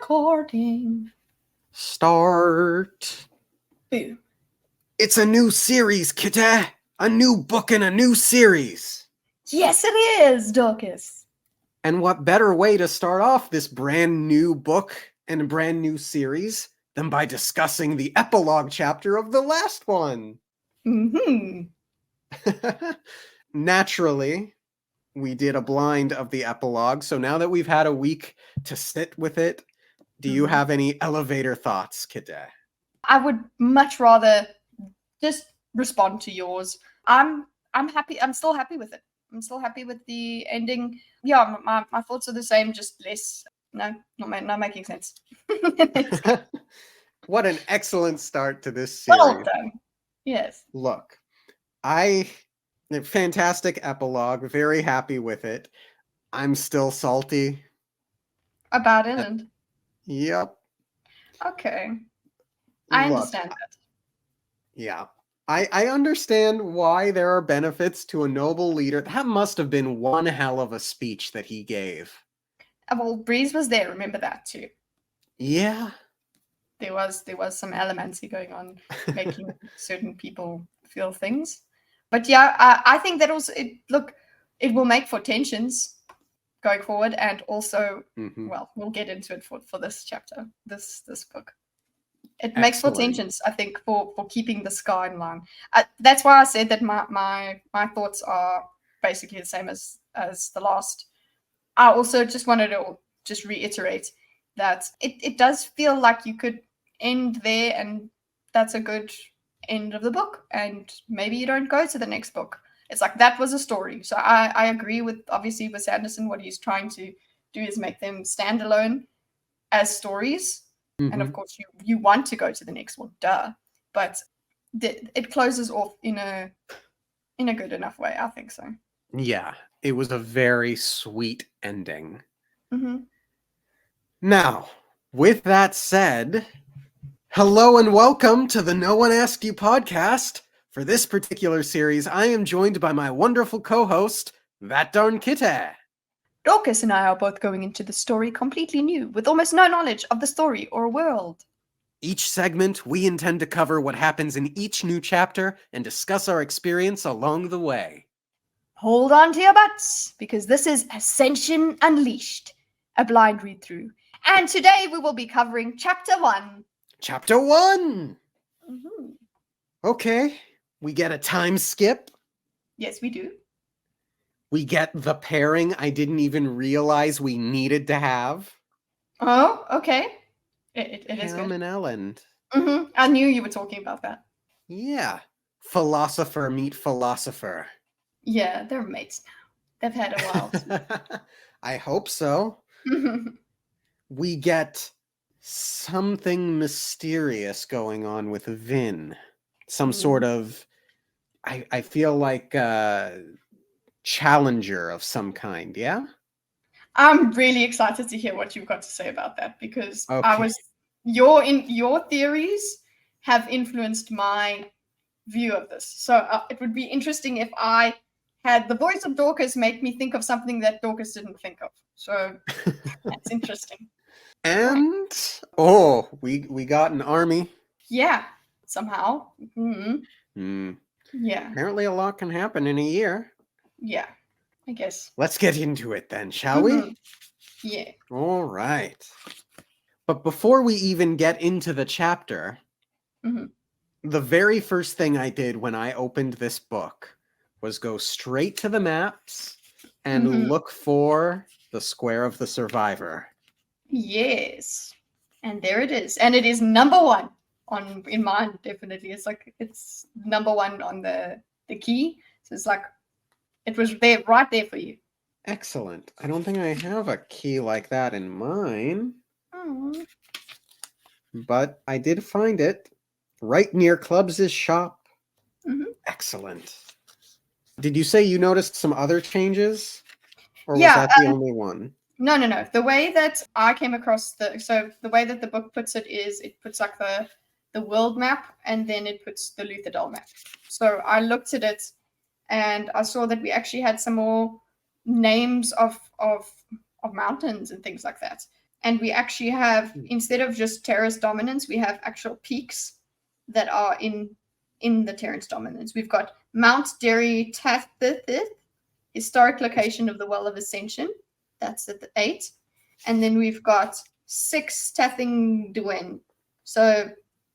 Recording. Start. Boom. It's a new series, Kitty. A new book and a new series. Yes, it is, Dorkus. And what better way to start off this brand new book and a brand new series than by discussing the epilogue chapter of the last one? Mm-hmm. Naturally, we did a blind of the epilogue, so now that we've had a week to sit with it, do you have any elevator thoughts, Kitty? I would much rather just respond to yours. I'm happy. I'm still happy with it. I'm still happy with the ending. Yeah, my thoughts are the same, just less. No, not making sense. What an excellent start to this series. Well done. Yes. Look, fantastic epilogue, very happy with it. I'm still salty. About Elend. Yep. Okay. I understand that. Yeah. I understand why there are benefits to a noble leader. That must have been one hell of a speech that he gave. Well, Breeze was there, remember that too. Yeah. There was some elemency going on, making certain people feel things. But yeah, I think that also it will make for tensions going forward, and also, well, we'll get into it for this chapter, this book. It makes for tensions, I think, for keeping the sky in line. That's why I said that my thoughts are basically the same as the last. I also just wanted to just reiterate that it does feel like you could end there, and that's a good end of the book, and maybe you don't go to the next book. It's like that was a story. So I agree with, obviously, with Sanderson. What he's trying to do is make them stand alone as stories. And of course, you want to go to the next one, duh. But it closes off in a good enough way, I think so. Yeah, it was a very sweet ending. Now, with that said, hello and welcome to the No One Asked You podcast. For this particular series, I am joined by my wonderful co-host, That Darn Kitty. Dorkus and I are both going into the story completely new, with almost no knowledge of the story or world. Each segment, we intend to cover what happens in each new chapter and discuss our experience along the way. Hold on to your butts, because this is Ascension Unleashed, a blind read-through. And today we will be covering Chapter 1. Chapter 1! Okay, we get a time skip. Yes, we do. We get the pairing I didn't even realize we needed to have. Oh, okay. It is good. Ham and Elend. I knew you were talking about that. Yeah. Philosopher meet philosopher. Yeah, they're mates now. They've had a while. I hope so. We get something mysterious going on with Vin. Some sort of, I feel like, challenger of some kind, yeah? I'm really excited to hear what you've got to say about that, because your theories have influenced my view of this. So it would be interesting if I had the voice of Dorkus make me think of something that Dorkus didn't think of. So that's interesting. And we got an army. Yeah, somehow. Yeah. Apparently a lot can happen in a year. Yeah, I guess. Let's get into it then, shall we? Yeah. All right. But before we even get into the chapter, the very first thing I did when I opened this book was go straight to the maps and look for the Square of the Survivor. Yes. And there it is. And it is number 1 in mine, definitely. It's like it's number 1 on the key. So it's like it was there, right there for you. Excellent. I don't think I have a key like that in mine. But I did find it right near Clubs' shop. Excellent. Did you say you noticed some other changes? Or was that the only one? No. The way that I came across the way that the book puts it is it puts like the world map, and then it puts the Luthadel map. So I looked at it and I saw that we actually had some more names of mountains and things like that. And we actually have, instead of just Terrace dominance, we have actual peaks that are in the Terrace dominance. We've got Mount Derry Tathith, historic location of the Well of Ascension. That's at the 8. And then we've got 6 Tathing Duen. So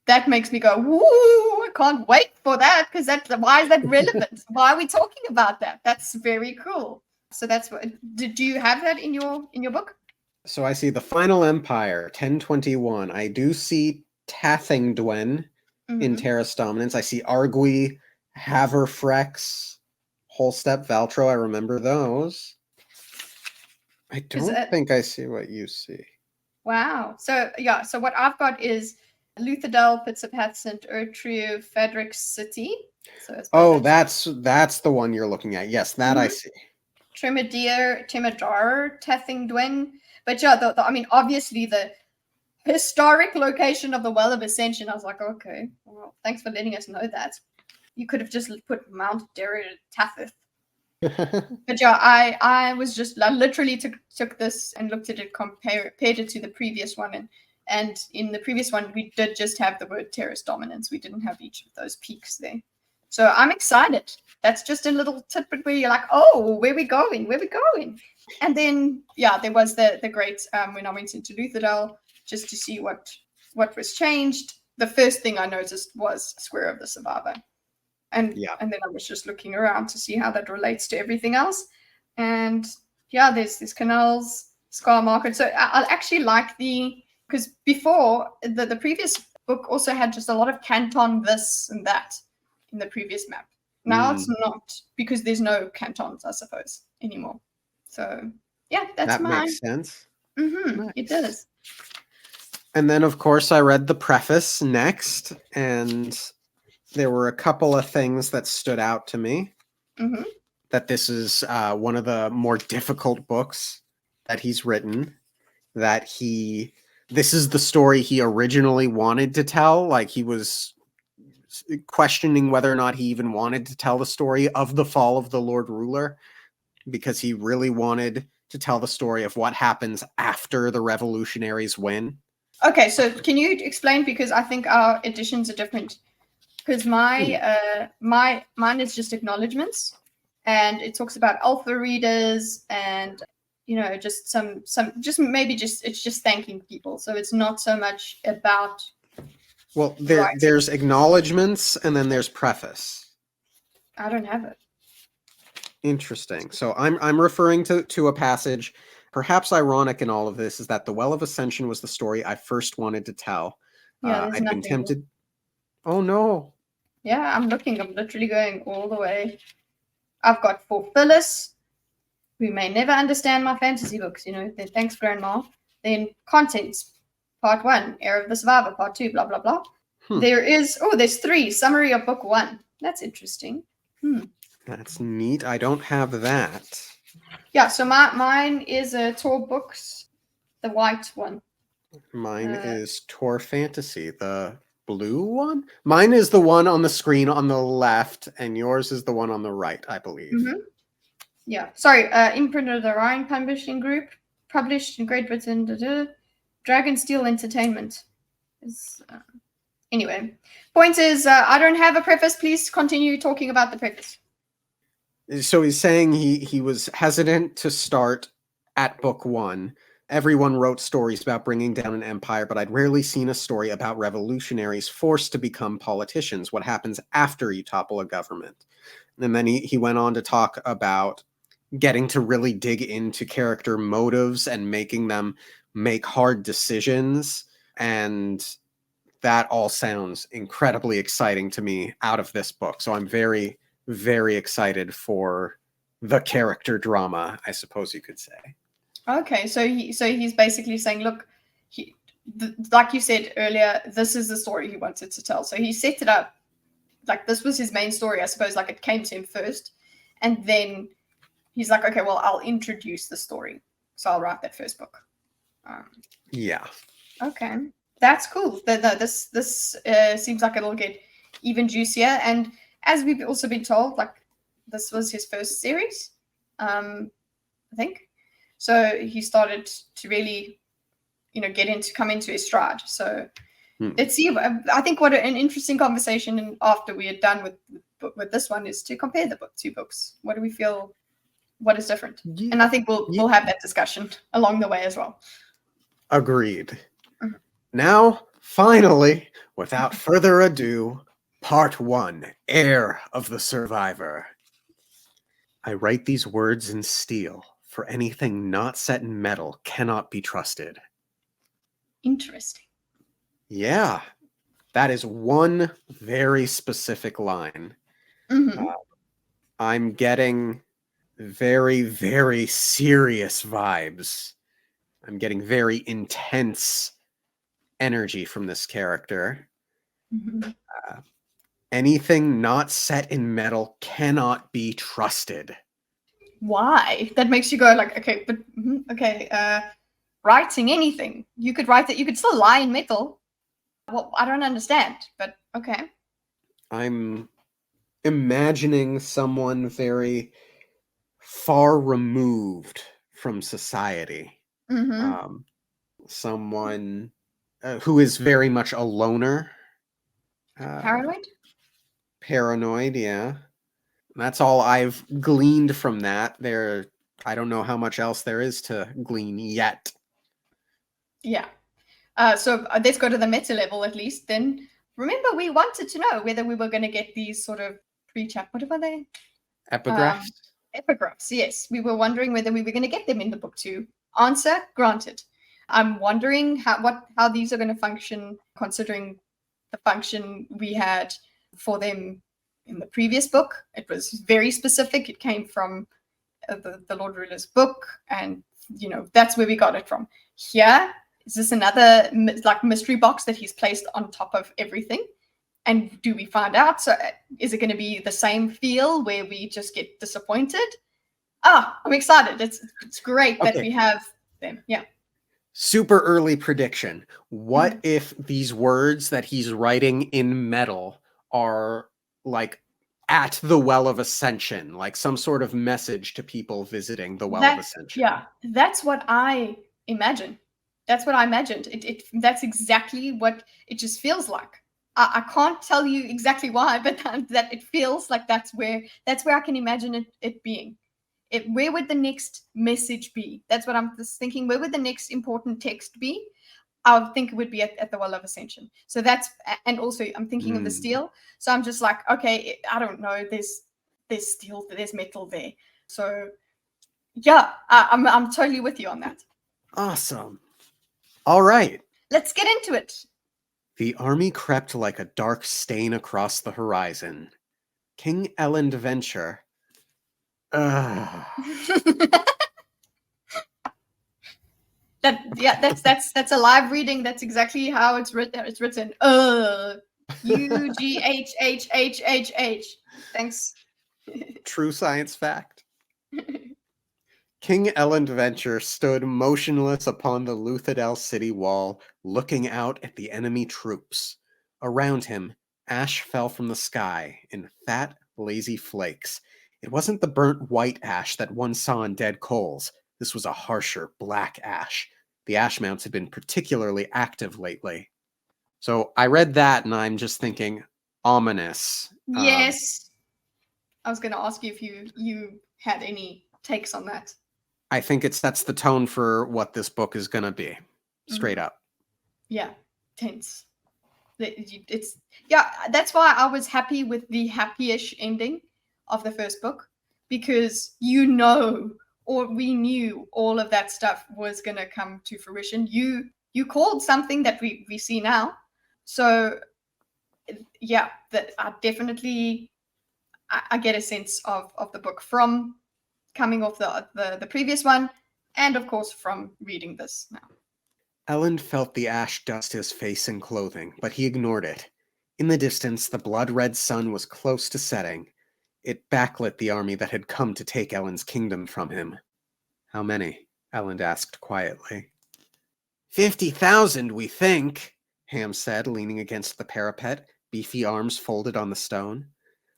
that makes me go, woo, I can't wait for that, because why is that relevant? Why are we talking about that? That's very cool. So that's what, do you have that in your book? So I see the Final Empire, 1021. I do see Tathing Duen in Terrace Dominance. I see Argui, Haverfrex, Holstep, Valtro. I remember those. I don't think I see what you see. Wow. So yeah, so what I've got is Lutherdale, Pitsapath, St. Ertrude, Frederick City. So that's the one you're looking at. Yes, that I see. Tremadar, Tathing Duen. But yeah, I mean, obviously the historic location of the Well of Ascension. I was like, okay, well, thanks for letting us know that. You could have just put Mount Derry Tathith. But yeah, I was just, I literally took this and looked at it, compared it to the previous one, and in the previous one we did just have the word Terrace dominance. We didn't have each of those peaks there. So I'm excited. That's just a little tidbit where you're like, oh, where we going? And then yeah, there was the great when I went into Lutherdale just to see what was changed. The first thing I noticed was Square of the Survivor. And then I was just looking around to see how that relates to everything else. And yeah, there's these canals, Scar Market. So I actually like because before the previous book also had just a lot of canton this and that in the previous map. Now it's not, because there's no cantons, I suppose, anymore. So yeah, that makes sense. Nice. It does. And then of course I read the preface next, and there were a couple of things that stood out to me. That this is one of the more difficult books that he's written. That this is the story he originally wanted to tell. Like, he was questioning whether or not he even wanted to tell the story of the fall of the Lord Ruler, because he really wanted to tell the story of what happens after the revolutionaries win. Okay, so can you explain, because I think our editions are different. Because mine is just acknowledgements, and it talks about alpha readers, and just it's just thanking people. So it's not so much about. Well, there's acknowledgements, and then there's preface. I don't have it. Interesting. So I'm referring to a passage. Perhaps ironic in all of this is that the Well of Ascension was the story I first wanted to tell. Yeah, I'd been tempted. Oh no. Yeah, I'm looking. I'm literally going all the way. I've got for Phyllis, who may never understand my fantasy books. Thanks, Grandma. Then contents, part 1, Heir of the Survivor, part 2, blah blah blah. There's 3 summary of book 1. That's interesting. That's neat. I don't have that. Yeah, so mine is Tor Books, the white one. Mine is Tor Fantasy, the blue one. Mine is the one on the screen on the left, and yours is the one on the right, I believe. Yeah. Sorry, imprint of the Ryan Publishing Group, published in Great Britain. Dragonsteel Entertainment. Anyway, point is, I don't have a preface. Please continue talking about the preface. So he's saying he was hesitant to start at book 1. Everyone wrote stories about bringing down an empire, but I'd rarely seen a story about revolutionaries forced to become politicians, what happens after you topple a government. And then he went on to talk about getting to really dig into character motives and making them make hard decisions. And that all sounds incredibly exciting to me out of this book. So I'm very, very excited for the character drama, I suppose you could say. Okay, so he's basically saying, look, like you said earlier, this is the story he wanted to tell. So he set it up like this was his main story, I suppose. Like, it came to him first, and then he's like, okay, well, I'll introduce the story, so I'll write that first book. Yeah. Okay, that's cool. This seems like it'll get even juicier, and as we've also been told, like, this was his first series, I think. So he started to really come into his stride. So let's see. I think what an interesting conversation after we are done with this one is to compare the two books. What do we feel? What is different? Yeah. And I think we'll have that discussion along the way as well. Agreed. Now, finally, without further ado, Part 1, Heir of the Survivor. I write these words in steel, for anything not set in metal cannot be trusted. Interesting. Yeah, that is one very specific line. I'm getting very, very serious vibes. I'm getting very intense energy from this character. Anything not set in metal cannot be trusted. Why? That makes you go like, okay, but writing anything, you could write that. You could still lie in metal. Well, I don't understand, but okay. I'm imagining someone very far removed from society. Someone who is very much a loner. Paranoid, yeah. That's all I've gleaned from that. I don't know how much else there is to glean yet. Yeah. So let's go to the meta level at least. Then remember, we wanted to know whether we were going to get these sort of what were they? Epigraphs? Epigraphs, yes. We were wondering whether we were going to get them in the book 2. Answer, granted. I'm wondering how these are going to function, considering the function we had for them in the previous book. It was very specific. It came from the Lord Ruler's book, and that's where we got it from. Here, is this another mystery box that he's placed on top of everything? And do we find out? So is it going to be the same feel where we just get disappointed? I'm excited. It's great that we have them. Yeah. Super early prediction. What if these words that he's writing in metal are like at the Well of Ascension, like some sort of message to people visiting the Well of Ascension? Yeah, that's what I imagine. That's what I imagined. That's exactly what it just feels like. I can't tell you exactly why, but that it feels like that's where I can imagine it being. Where would the next message be? That's what I'm just thinking. Where would the next important text be? I would think it would be at the Well of Ascension. So and also I'm thinking of the steel. So I'm just like, okay, I don't know. There's steel, there's metal there. So yeah, I'm totally with you on that. Awesome. All right. Let's get into it. The army crept like a dark stain across the horizon. King Elend venture. That's a live reading. That's exactly how it's written. It's written. UGHHHHH. Thanks. True science fact. King Elend venture stood motionless upon the Luthadel city wall, looking out at the enemy troops. Around him, ash fell from the sky in fat, lazy flakes. It wasn't the burnt white ash that one saw on dead coals. This was a harsher, black ash. The ash mounts had been particularly active lately. So I read that and I'm just thinking, ominous. Yes. I was going to ask you if you had any takes on that. I think it sets the tone for what this book is going to be. Straight up. Yeah. Tense. That's why I was happy with the happy-ish ending of the first book, because or we knew all of that stuff was going to come to fruition. You called something that we see now. So yeah, that I definitely I get a sense of the book from coming off the previous one, and of course from reading this now. Elend felt the ash dust his face and clothing, but he ignored it. In the distance, the blood-red sun was close to setting. It backlit the army that had come to take Elend's kingdom from him. How many? Elend asked quietly. 50,000, we think, Ham said, leaning against the parapet, beefy arms folded on the stone.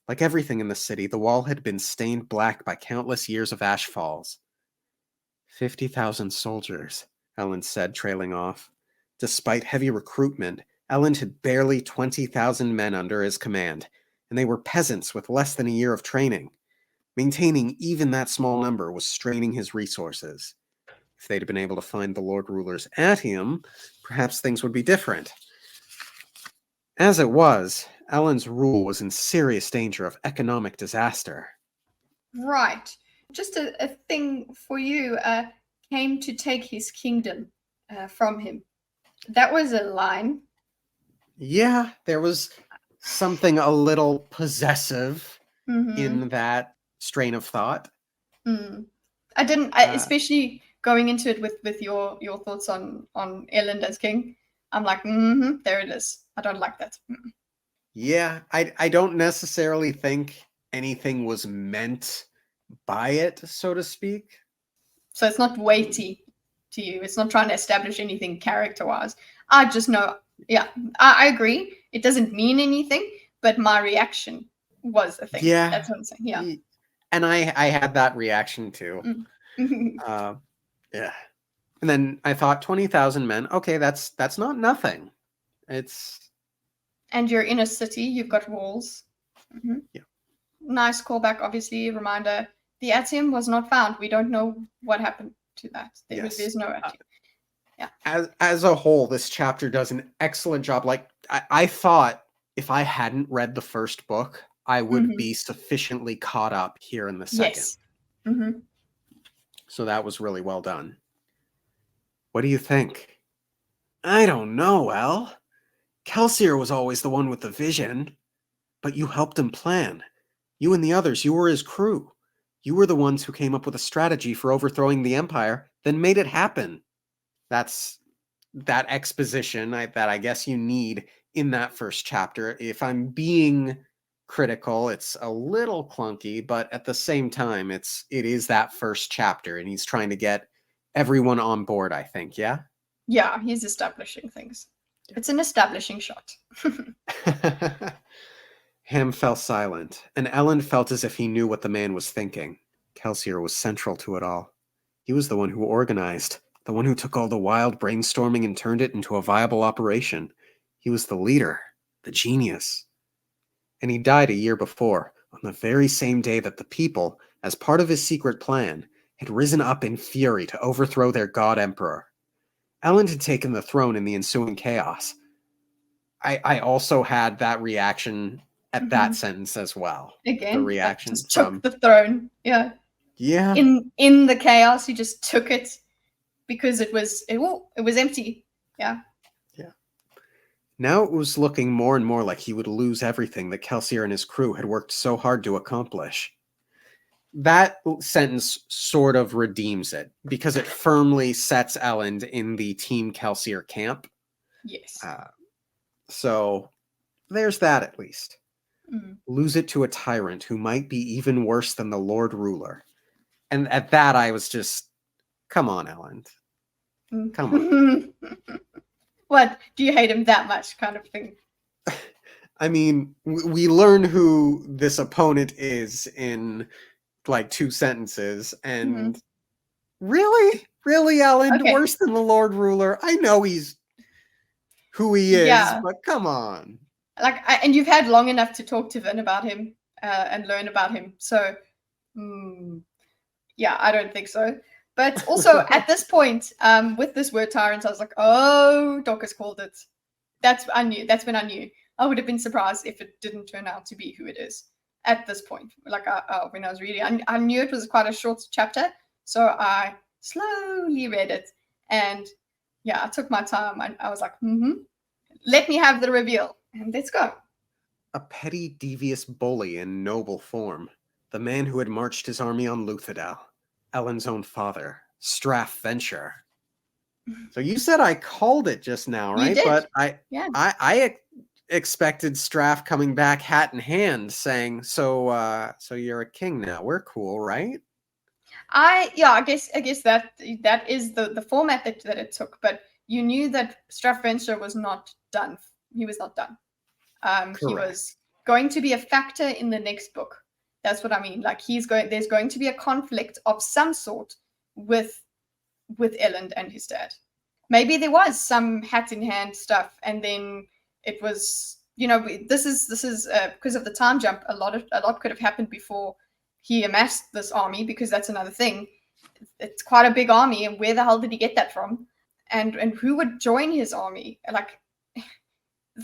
Like everything in the city, the wall had been stained black by countless years of ash falls. 50,000 soldiers. Elend said, trailing off. Despite heavy recruitment, Elend had barely 20,000 men under his command, and they were peasants with less than a year of training. Maintaining even that small number was straining his resources. If they'd been able to find the Lord Ruler's Atium, perhaps things would be different. As it was, Elend's rule was in serious danger of economic disaster. Right. Just a thing for you, came to take his kingdom from him. That was a line. Yeah, there was something a little possessive in that strain of thought. I didn't, especially going into it with your thoughts on Elend as king. I'm like, there it is. I don't like that. Yeah, I don't necessarily think anything was meant by it, so to speak. So it's not weighty to you. It's not trying to establish anything character-wise. I just know, yeah, I agree. It doesn't mean anything, but my reaction was a thing. Yeah. That's what I'm saying. Yeah. And I had that reaction too. Yeah. And then I thought 20,000 men, okay, that's not nothing. It's... And you're in a city, you've got walls. Yeah. Nice callback, obviously, reminder. The Atium was not found. We don't know what happened to that. There's no Atium. Yeah. As a whole, this chapter does an excellent job. Like, I thought if I hadn't read the first book, I would be sufficiently caught up here in the second. Yes. So that was really well done. What do you think? I don't know, El. Kelsier was always the one with the vision, but you helped him plan. You and the others, you were his crew. You were the ones who came up with a strategy for overthrowing the Empire, then made it happen. That's that exposition that I guess you need in that first chapter. If I'm being critical, it's a little clunky, but at the same time, it is that first chapter, and he's trying to get everyone on board, I think, yeah? Yeah, he's establishing things. It's an establishing shot. Ham fell silent, and Elend felt as if he knew what the man was thinking. Kelsier was central to it all. He was the one who organized, the one who took all the wild brainstorming and turned it into a viable operation. He was the leader, the genius. And he died a year before, on the very same day that the people, as part of his secret plan, had risen up in fury to overthrow their god emperor. Elend had taken the throne in the ensuing chaos. I also had that reaction at that sentence as well. Again, the reaction just from took the throne. Yeah. In the chaos, he just took it because it was empty. Yeah. Now it was looking more and more like he would lose everything that Kelsier and his crew had worked so hard to accomplish. That sentence sort of redeems it because it firmly sets Elend in the Team Kelsier camp. Yes. So there's that at least. Lose it to a tyrant who might be even worse than the Lord Ruler. And at that, I was just, come on, Elend. Come on. What? Do you hate him that much kind of thing? I mean, we learn who this opponent is in like 2 sentences, and really, Elend, Okay. worse than the Lord Ruler? I know he's who he is, but come on. Like, and you've had long enough to talk to Vin about him and learn about him. So, yeah, I don't think so. But also at this point, with this word tyrant, I was like, oh, Dorkus called it. That's when I knew. I would have been surprised if it didn't turn out to be who it is at this point. Like when I was reading, I knew it was quite a short chapter, so I slowly read it, and yeah, I took my time. I was like, let me have the reveal, and let's go. A petty, devious bully in noble form, the man who had marched his army on Luthadel, Elend's own father, Straff Venture. So you said I called it just now, right? You did. But I expected Straff coming back hat in hand saying, so you're a king now. We're cool, right? I guess that is the format that it took, but you knew that Straff Venture was not done. He was not done. He was going to be a factor in the next book. That's what I mean. Like there's going to be a conflict of some sort with with Elend and his dad. Maybe there was some hat in hand stuff, and then it was, this is because of the time jump. A lot could have happened before he amassed this army, because that's another thing. It's quite a big army, and where the hell did he get that from? And who would join his army? Like,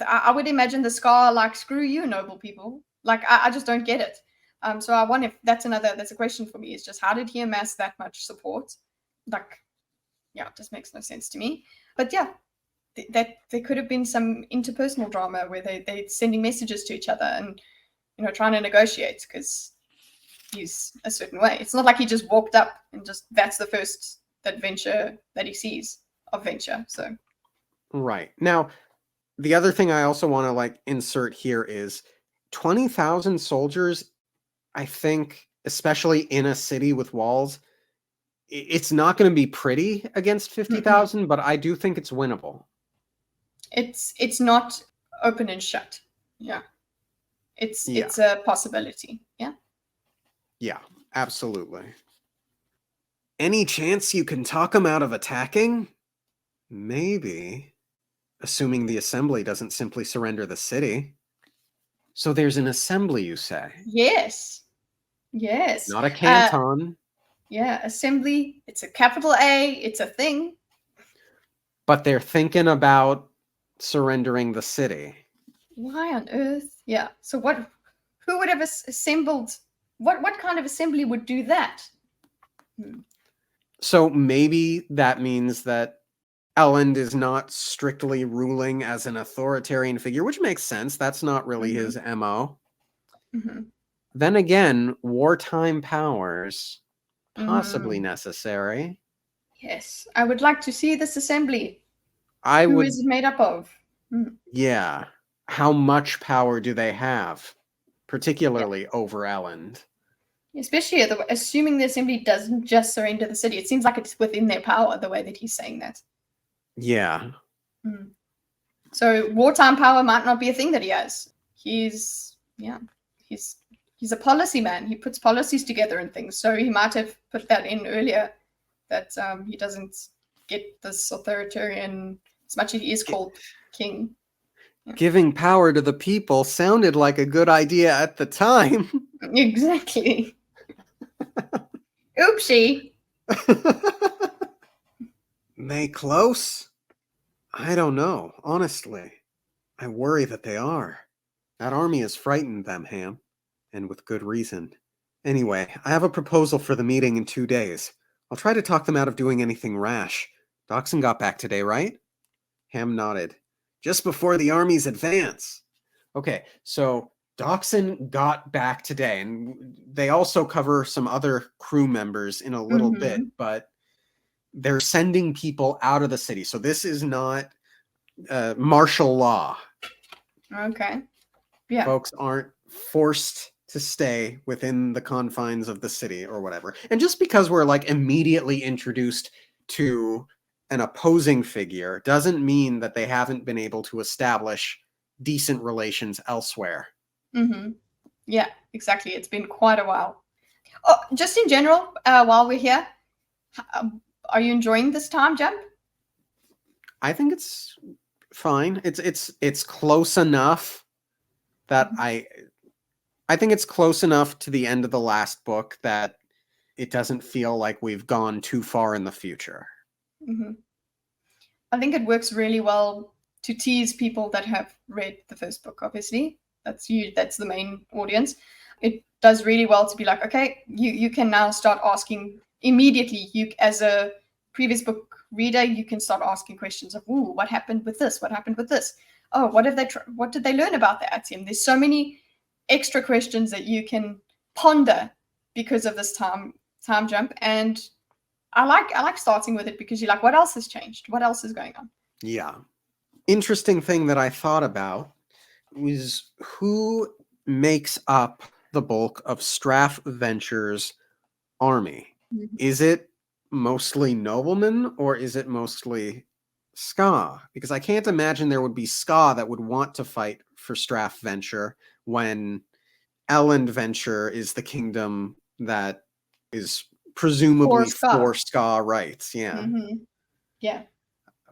I would imagine the Scar, like, screw you, noble people. Like, I just don't get it. So I wonder if that's a question for me, is just how did he amass that much support? Like, yeah, it just makes no sense to me. But yeah, that there could have been some interpersonal drama where they're sending messages to each other and, trying to negotiate because he's a certain way. It's not like he just walked up and just, that's the first adventure that he sees of venture. So, right. Now, the other thing I also want to insert here is 20,000 soldiers. I think, especially in a city with walls, it's not going to be pretty against 50,000, but I do think it's winnable. It's not open and shut. Yeah. It's a possibility. Yeah. Yeah, absolutely. Any chance you can talk them out of attacking? Maybe. Assuming the assembly doesn't simply surrender the city. So there's an assembly, you say? Yes. Not a canton. Yeah, assembly. It's a capital A. It's a thing. But they're thinking about surrendering the city. Why on earth? Yeah. So who would have assembled? What kind of assembly would do that? So maybe that means that Elend is not strictly ruling as an authoritarian figure, which makes sense. That's not really his MO. Then again, wartime powers, possibly necessary. Yes. I would like to see this assembly. Who is it made up of? Yeah. How much power do they have, particularly over Elend? Especially assuming the assembly doesn't just surrender the city. It seems like it's within their power, the way that he's saying that. Yeah. So wartime power might not be a thing that he has. He's a policy man. He puts policies together and things. So he might have put that in earlier, that he doesn't get this authoritarian, as much as he is called king. Yeah. Giving power to the people sounded like a good idea at the time. Exactly. Oopsie. They close? I don't know, honestly. I worry that they are. That army has frightened them, Ham, and with good reason. Anyway, I have a proposal for the meeting in 2 days. I'll try to talk them out of doing anything rash. Doxson got back today, right? Ham nodded. Just before the army's advance. Okay, so Doxson got back today, and they also cover some other crew members in a little bit, but they're sending people out of the city. So this is not martial law. Okay. Yeah. Folks aren't forced to stay within the confines of the city or whatever. And just because we're immediately introduced to an opposing figure doesn't mean that they haven't been able to establish decent relations elsewhere. Yeah, exactly. It's been quite a while. Oh, just in general, while we're here, are you enjoying this time jump? I think it's fine. It's close enough that I think it's close enough to the end of the last book that it doesn't feel like we've gone too far in the future. I think it works really well to tease people that have read the first book, obviously. That's the main audience. It does really well to be like, okay, you can now start asking immediately. You, as a previous book reader, you can start asking questions of, ooh, what happened with this? What happened with this? Oh, what did they learn about the Atium? There's so many extra questions that you can ponder because of this time jump. And I like starting with it because you're like, what else has changed? What else is going on? Yeah. Interesting thing that I thought about was who makes up the bulk of Straff Venture's army. Is it mostly noblemen or is it mostly Ska? Because I can't imagine there would be Ska that would want to fight for Straff Venture when Elend Venture is the kingdom that is presumably For for Ska rights. Yeah. Mm-hmm. Yeah.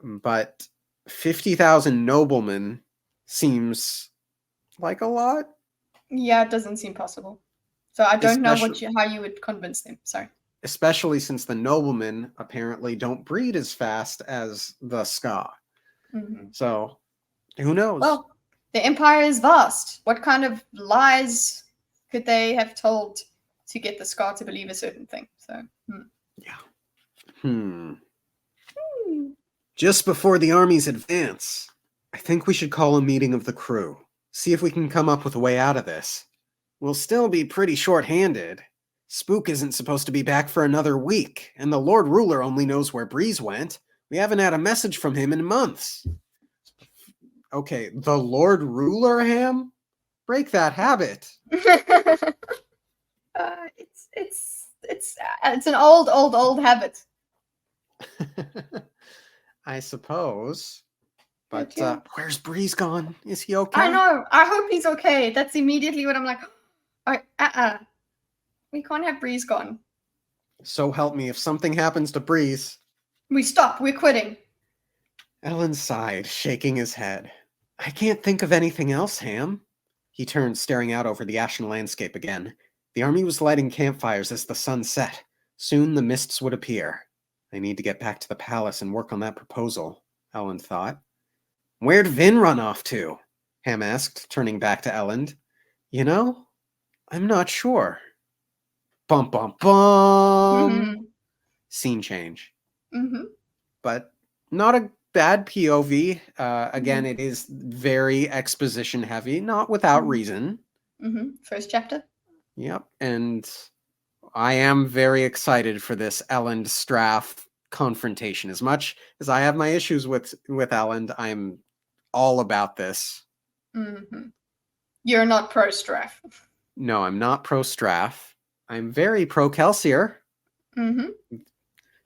But 50,000 noblemen seems like a lot. Yeah, it doesn't seem possible. So I don't know how you would convince them. Sorry. Especially since the noblemen apparently don't breed as fast as the Ska. Mm-hmm. So who knows? Well, the empire is vast. What kind of lies could they have told to get the Ska to believe a certain thing? So, yeah. Just before the armies advance, I think we should call a meeting of the crew. See if we can come up with a way out of this. We'll still be pretty short-handed. Spook isn't supposed to be back for another week, and the Lord Ruler only knows where Breeze went. We haven't had a message from him in months. Okay, the Lord Ruler, Ham? Break that habit. It's an old habit. I suppose. But where's Breeze gone? Is he okay? I know. I hope he's okay. That's immediately what I'm like. We can't have Breeze gone. So help me, if something happens to Breeze. We stop. We're quitting. Elend sighed, shaking his head. I can't think of anything else, Ham. He turned, staring out over the ashen landscape again. The army was lighting campfires as the sun set. Soon the mists would appear. I need to get back to the palace and work on that proposal, Elend thought. Where'd Vin run off to? Ham asked, turning back to Elend. You know, I'm not sure. Bum, bum, bum. Mm-hmm. Scene change. Mm-hmm. But not a bad POV. Again, it is very exposition heavy, not without reason. Mm-hmm. First chapter. Yep. And I am very excited for this Elend Straff confrontation. As much as I have my issues with Elend, I'm all about this. Mm-hmm. You're not pro Straff. No, I'm not pro Straff. I'm very pro Kelsier. Mm-hmm.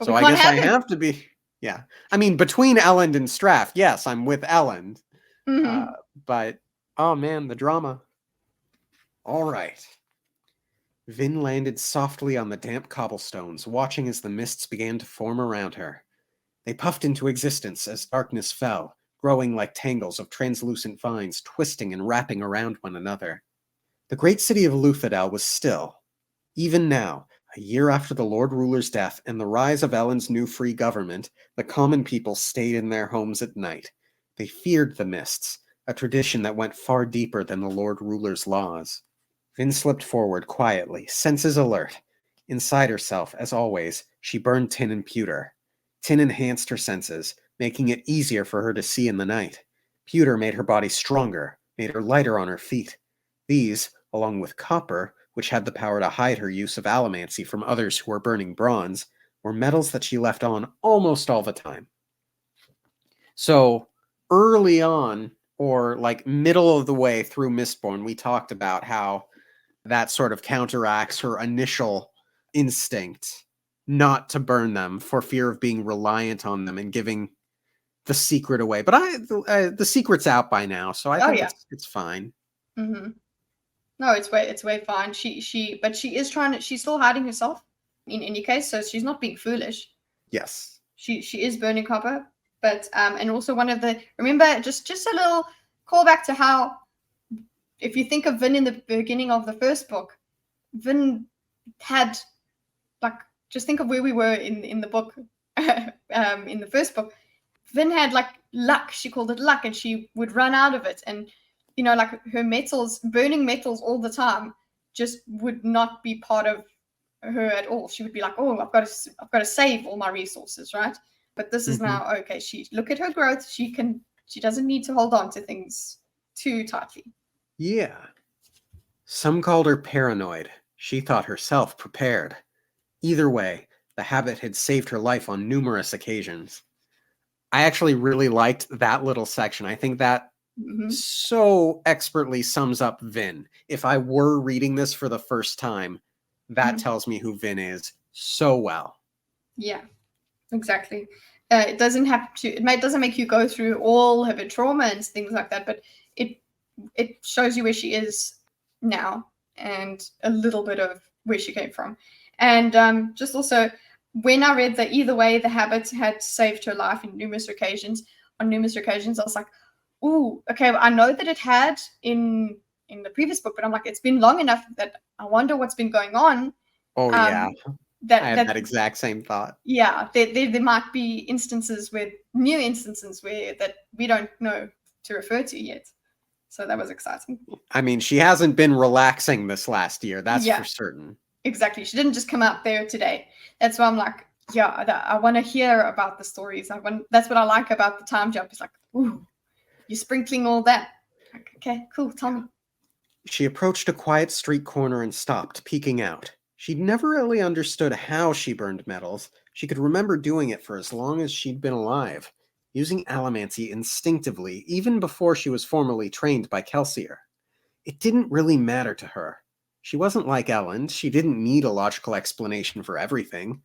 So I guess I have to be. Yeah. I mean, between Elend and Straff, yes, I'm with Elend. Mm-hmm. But, oh man, the drama. All right. Vin landed softly on the damp cobblestones, watching as the mists began to form around her. They puffed into existence as darkness fell, growing like tangles of translucent vines, twisting and wrapping around one another. The great city of Luthadel was still. Even now, a year after the Lord Ruler's death and the rise of Elend's new free government, the common people stayed in their homes at night. They feared the mists, a tradition that went far deeper than the Lord Ruler's laws. Vin slipped forward quietly, senses alert. Inside herself, as always, she burned tin and pewter. Tin enhanced her senses, making it easier for her to see in the night. Pewter made her body stronger, made her lighter on her feet. These, along with copper, which had the power to hide her use of allomancy from others who were burning bronze, were metals that she left on almost all the time. So, early on, or like middle of the way through Mistborn, we talked about how that sort of counteracts her initial instinct not to burn them for fear of being reliant on them and giving the secret away. But the secret's out by now, so I think it's fine. Mm-hmm. No, it's way fine. But she is she's still hiding herself in any case, so she's not being foolish. Yes. She is burning copper, but and also remember just a little callback to how, if you think of Vin in the beginning of the first book, Vin had just think of where we were in the book, in the first book. Vin had luck. She called it luck, and she would run out of it, and her metals, burning metals all the time, just would not be part of her at all. She would be like, oh, I've got to save all my resources, right? But this is now okay. Look at her growth. She doesn't need to hold on to things too tightly. Yeah. Some called her paranoid. She thought herself prepared. Either way, the habit had saved her life on numerous occasions. I actually really liked that little section. I think that so expertly sums up Vin. If I were reading this for the first time, that tells me who Vin is so well. Yeah, exactly. It doesn't make you go through all of her trauma and things like that, but it shows you where she is now and a little bit of where she came from. And just also, when I read that either way, the habit had saved her life on numerous occasions, I was like, ooh, okay, well, I know that it had in the previous book, but I'm like, it's been long enough that I wonder what's been going on. Oh, yeah. I had that exact same thought. Yeah, there might be new instances where that we don't know to refer to yet. So that was exciting. I mean, she hasn't been relaxing this last year, that's for certain. Exactly. She didn't just come out there today. That's why I'm like, yeah, I want to hear about the stories. That's what I like about the time jump. It's like, ooh, you're sprinkling all that. Like, okay, cool, tell me. She approached a quiet street corner and stopped, peeking out. She'd never really understood how she burned metals. She could remember doing it for as long as she'd been alive, using allomancy instinctively, even before she was formally trained by Kelsier. It didn't really matter to her. She wasn't like Elend. She didn't need a logical explanation for everything.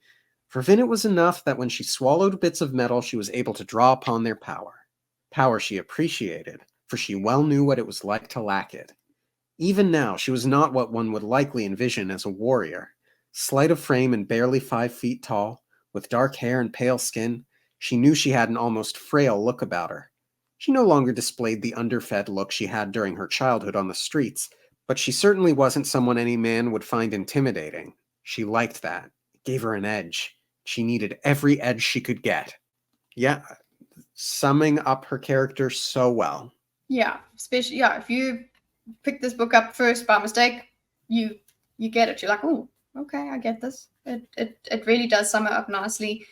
For Vin, it was enough that when she swallowed bits of metal, she was able to draw upon their power. Power she appreciated, for she well knew what it was like to lack it. Even now, she was not what one would likely envision as a warrior. Slight of frame and barely 5 feet tall, with dark hair and pale skin, she knew she had an almost frail look about her. She no longer displayed the underfed look she had during her childhood on the streets, but she certainly wasn't someone any man would find intimidating. She liked that. It gave her an edge. She needed every edge she could get. Yeah, summing up her character so well. Yeah, especially, if you pick this book up first by mistake, you get it. You're like, oh, okay, I get this. It really does sum it up nicely.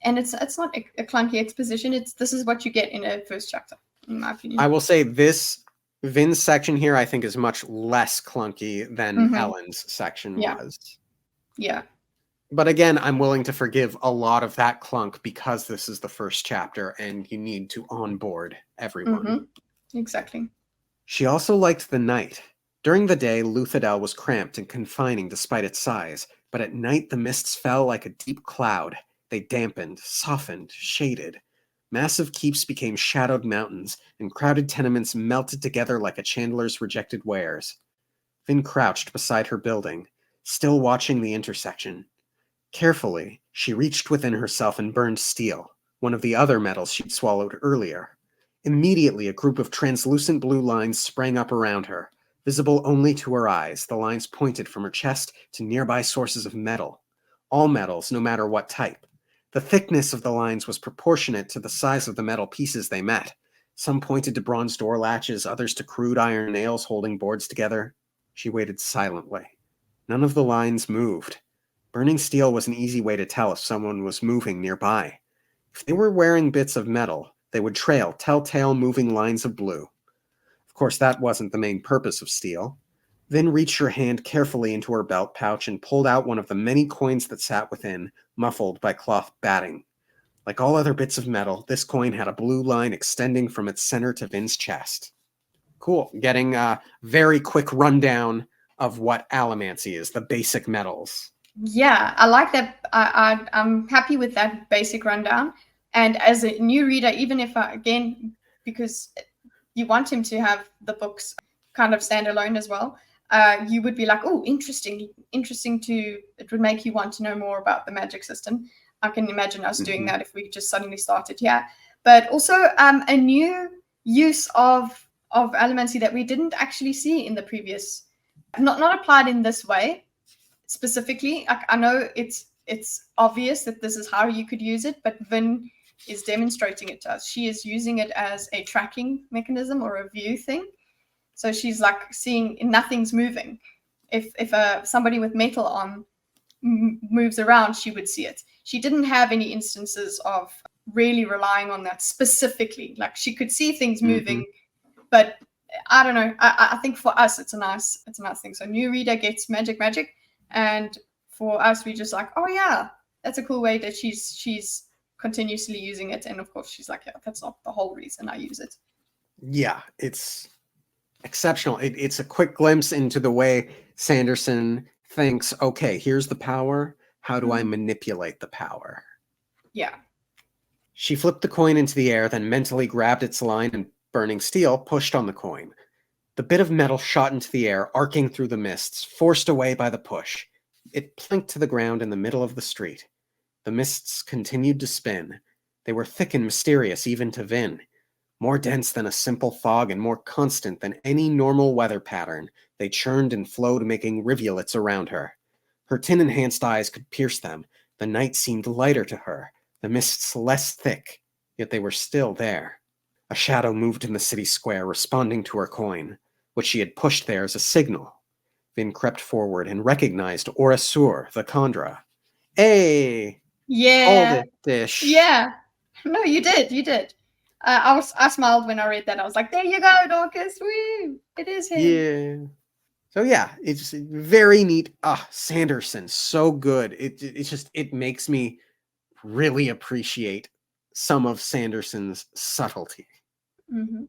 And it's not a clunky exposition. This is what you get in a first chapter, in my opinion. I will say this Vin's section here, I think, is much less clunky than Elend's section was. Yeah. But again, I'm willing to forgive a lot of that clunk because this is the first chapter and you need to onboard everyone. Exactly. She also liked the night. During the day, Luthadel was cramped and confining despite its size, but at night the mists fell like a deep cloud. They dampened, softened, shaded. Massive keeps became shadowed mountains, and crowded tenements melted together like a chandler's rejected wares. Vin crouched beside her building, still watching the intersection. Carefully, she reached within herself and burned steel, one of the other metals she'd swallowed earlier. Immediately, a group of translucent blue lines sprang up around her. Visible only to her eyes, the lines pointed from her chest to nearby sources of metal. All metals, no matter what type. The thickness of the lines was proportionate to the size of the metal pieces they met. Some pointed to bronze door latches, others to crude iron nails holding boards together. She waited silently. None of the lines moved. Burning steel was an easy way to tell if someone was moving nearby. If they were wearing bits of metal, they would trail telltale moving lines of blue. Of course, that wasn't the main purpose of steel. Vin reached her hand carefully into her belt pouch and pulled out one of the many coins that sat within, muffled by cloth batting. Like all other bits of metal, this coin had a blue line extending from its center to Vin's chest. Cool. Getting a very quick rundown of what allomancy is, the basic metals. Yeah, I like that. I'm happy with that basic rundown. And as a new reader, even if because you want him to have the books kind of stand alone as well, you would be like, oh, interesting. It would make you want to know more about the magic system. I can imagine us doing that if we just suddenly started here. But also a new use of allomancy that we didn't actually see in the previous, not applied in this way specifically. I know it's obvious that this is how you could use it, but Vin is demonstrating it to us. She is using it as a tracking mechanism or a view thing. So she's like seeing nothing's moving. If somebody with metal on moves around, she would see it. She didn't have any instances of really relying on that specifically. Like she could see things moving, but I don't know. I think for us it's a nice thing. So new reader gets magic, and for us we just like, oh yeah, that's a cool way that she's continuously using it. And of course she's like, yeah, that's not the whole reason I use it. Yeah, it's exceptional. It's a quick glimpse into the way Sanderson thinks, okay, here's the power. How do I manipulate the power? Yeah. She flipped the coin into the air, then mentally grabbed its line and burning steel, pushed on the coin. The bit of metal shot into the air, arcing through the mists, forced away by the push. It plinked to the ground in the middle of the street. The mists continued to spin. They were thick and mysterious even to Vin. More dense than a simple fog and more constant than any normal weather pattern, they churned and flowed, making rivulets around her. Her tin-enhanced eyes could pierce them. The night seemed lighter to her, the mists less thick, yet they were still there. A shadow moved in the city square, responding to her coin, which she had pushed there as a signal. Vin crept forward and recognized Orasur, the Khandra. Hey! Yeah. Hold it, Dish. Yeah. No, you did. I smiled when I read that. I was like, there you go, Dorkus. Woo! It is him. Yeah. So yeah, it's very neat. Sanderson, so good. It makes me really appreciate some of Sanderson's subtlety. Mm-hmm.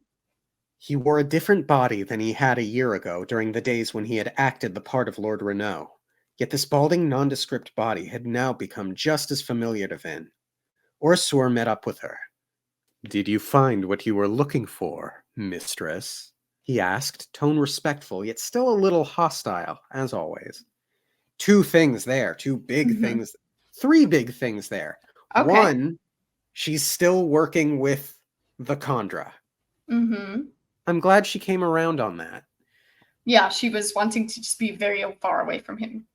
He wore a different body than he had a year ago during the days when he had acted the part of Lord Renault. Yet this balding, nondescript body had now become just as familiar to Vin. Orasur met up with her. "Did you find what you were looking for, mistress?" he asked, tone respectful, yet still a little hostile, as always. Two things there, two big things, three big things there. Okay. One, she's still working with the Khandra. Mm-hmm. I'm glad she came around on that. Yeah, she was wanting to just be very far away from him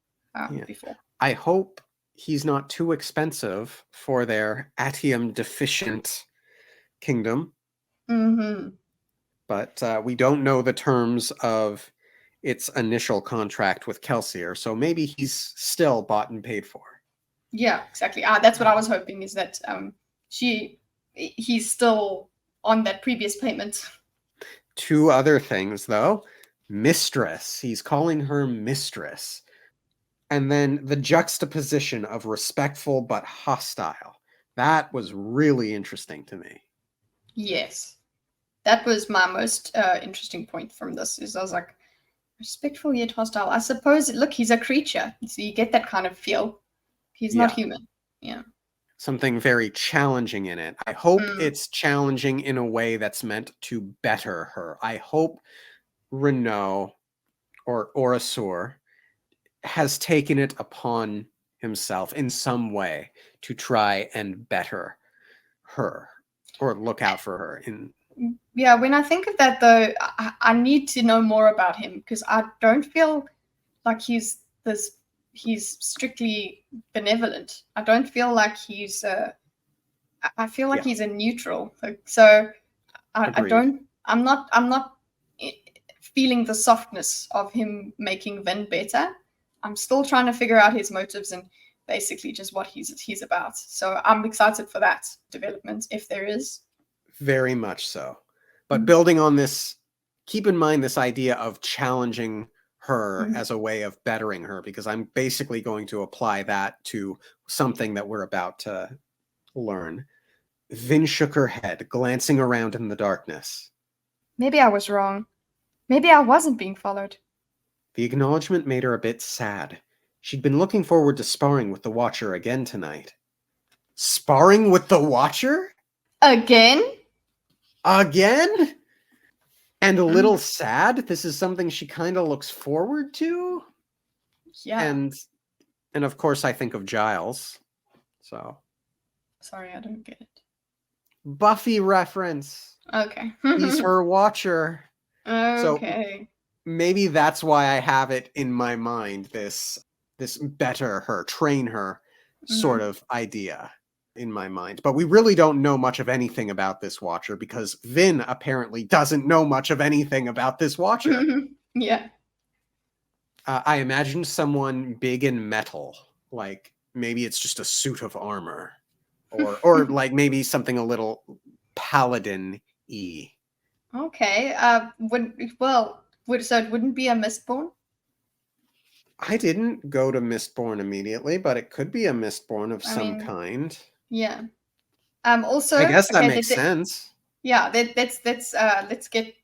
before. I hope he's not too expensive for their atium-deficient kingdom. Mm-hmm. But we don't know the terms of its initial contract with Kelsier, so maybe he's still bought and paid for. Yeah, exactly. That's what I was hoping, is that he's still on that previous payment. Two other things, though. Mistress. He's calling her mistress. And then the juxtaposition of respectful but hostile. That was really interesting to me. Yes. That was my most interesting point from this, is I was like, respectful yet hostile. I suppose, look, he's a creature, so you get that kind of feel. He's not human. Yeah. Something very challenging in it. I hope it's challenging in a way that's meant to better her. I hope Renault or Orasur has taken it upon himself in some way to try and better her or look out for her. Yeah, when I think of that, though, I need to know more about him, because I don't feel like he's strictly benevolent. I don't feel like he's I feel like he's a neutral. So I'm not feeling the softness of him making Vin better. I'm still trying to figure out his motives and basically just what he's about. So I'm excited for that development, if there is. Very much so. But building on this, keep in mind this idea of challenging her as a way of bettering her, because I'm basically going to apply that to something that we're about to learn. Vin shook her head, glancing around in the darkness. Maybe I was wrong. Maybe I wasn't being followed. The acknowledgement made her a bit sad. She'd been looking forward to sparring with the Watcher again tonight. Sparring with the Watcher? Again? Again? And a little sad. This is something she kind of looks forward to. Yeah. And of course I think of Giles. So. Sorry, I don't get it. Buffy reference. Okay. He's her Watcher. Okay. So maybe that's why I have it in my mind, this better her, train her sort of idea in my mind. But we really don't know much of anything about this Watcher, because Vin apparently doesn't know much of anything about this Watcher. Yeah. I imagined someone big in metal, like maybe it's just a suit of armor, or like maybe something a little paladin-y. Okay. So it wouldn't be a Mistborn? I didn't go to Mistborn immediately, but it could be a Mistborn of some kind. Yeah. Also, I guess that makes sense. Yeah. Let's get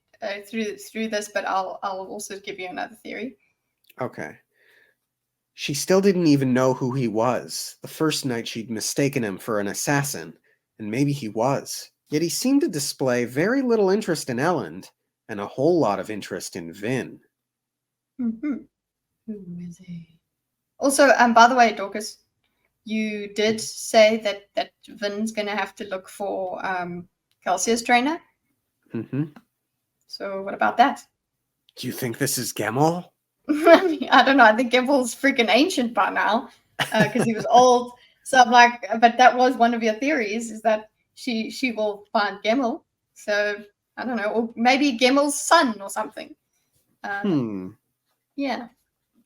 through this, but I'll also give you another theory. Okay. She still didn't even know who he was. The first night she'd mistaken him for an assassin, and maybe he was. Yet he seemed to display very little interest in Elend, and a whole lot of interest in Vin. Who is he? Also, by the way, Dorkus, you did say that Vin's going to have to look for Kelsia's trainer. Mm-hmm. So what about that? Do you think this is Gemmel? I don't know. I think Gemmel's freaking ancient by now because he was old. So I'm like, but that was one of your theories, is that she will find Gemmel. So I don't know, or maybe Gemmel's son or something. Yeah,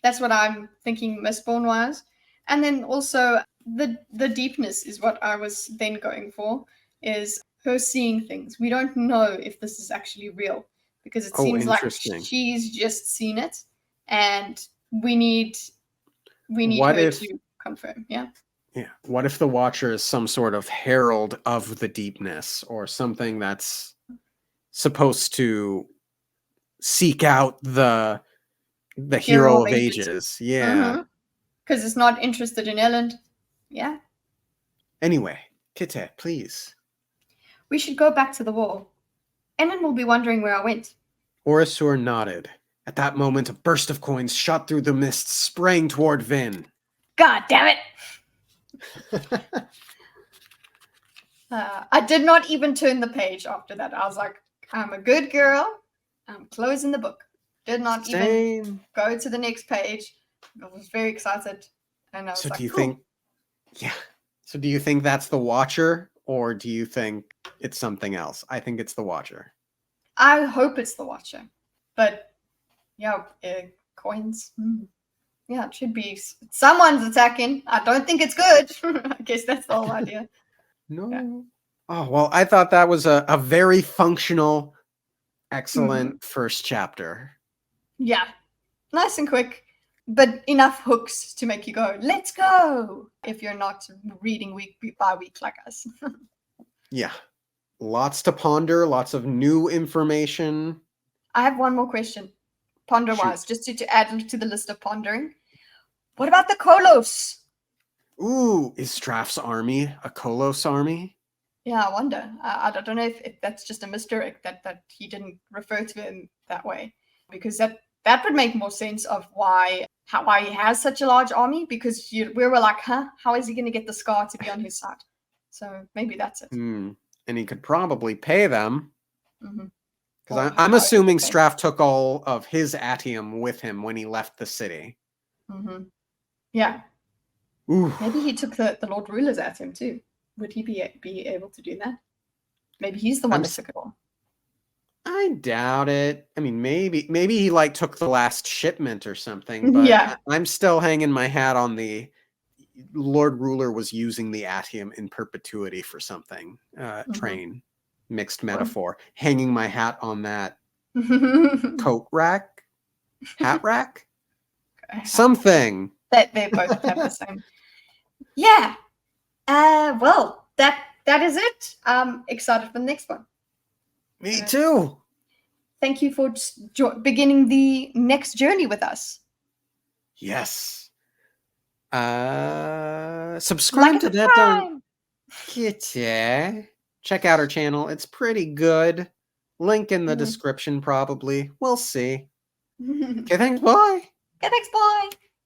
that's what I'm thinking Mistborn was. And then also the deepness is what I was then going for, is her seeing things. We don't know if this is actually real because it seems like she's just seen it, and we need her to confirm. Yeah. Yeah. What if the Watcher is some sort of herald of the deepness, or something that's supposed to seek out the hero of ages? Yeah. Because it's not interested in Elend. Yeah. Anyway, Kite, please. We should go back to the wall. Elend will be wondering where I went. Orisur nodded. At that moment, a burst of coins shot through the mist, spraying toward Vin. God damn it! I did not even turn the page after that. I was like, I'm a good girl. I'm closing the book. Did not even go to the next page. I was very excited. And I was do you think... Yeah. So do you think that's the Watcher, or do you think it's something else? I think it's the Watcher. I hope it's the Watcher. But, yeah, coins. Yeah, it should be. Someone's attacking. I don't think it's good. I guess that's the whole idea. No. Yeah. Oh, well, I thought that was a very functional, excellent first chapter. Yeah. Nice and quick, but enough hooks to make you go, let's go, if you're not reading week by week like us. Yeah. Lots to ponder, lots of new information. I have one more question, ponder-wise, just to add to the list of pondering. What about the Kolos? Ooh, is Straff's army a Kolos army? Yeah, I wonder. I don't know if that's just a misdirect that he didn't refer to him that way, because that would make more sense of why he has such a large army, because we were like, how is he going to get the Scar to be on his side? So maybe that's it. And he could probably pay them. Because I'm assuming Straff took all of his atium with him when he left the city. Yeah. Ooh. Maybe he took the Lord Ruler's atium too. Would he be able to do that? Maybe he's the one that took it all. I doubt it. I mean, maybe he took the last shipment or something. But yeah. I'm still hanging my hat on the Lord Ruler was using the atium in perpetuity for something. Train, mixed metaphor. Hanging my hat on that coat rack, hat rack, something. That they both have the same. Yeah. Well, that is it. I'm excited for the next one. Me too. Thank you for beginning the next journey with us. Yes. Subscribe to that on Kitty. Check out our channel. It's pretty good. Link in the description, probably. We'll see. Okay, thanks. Bye. Okay, thanks. Bye.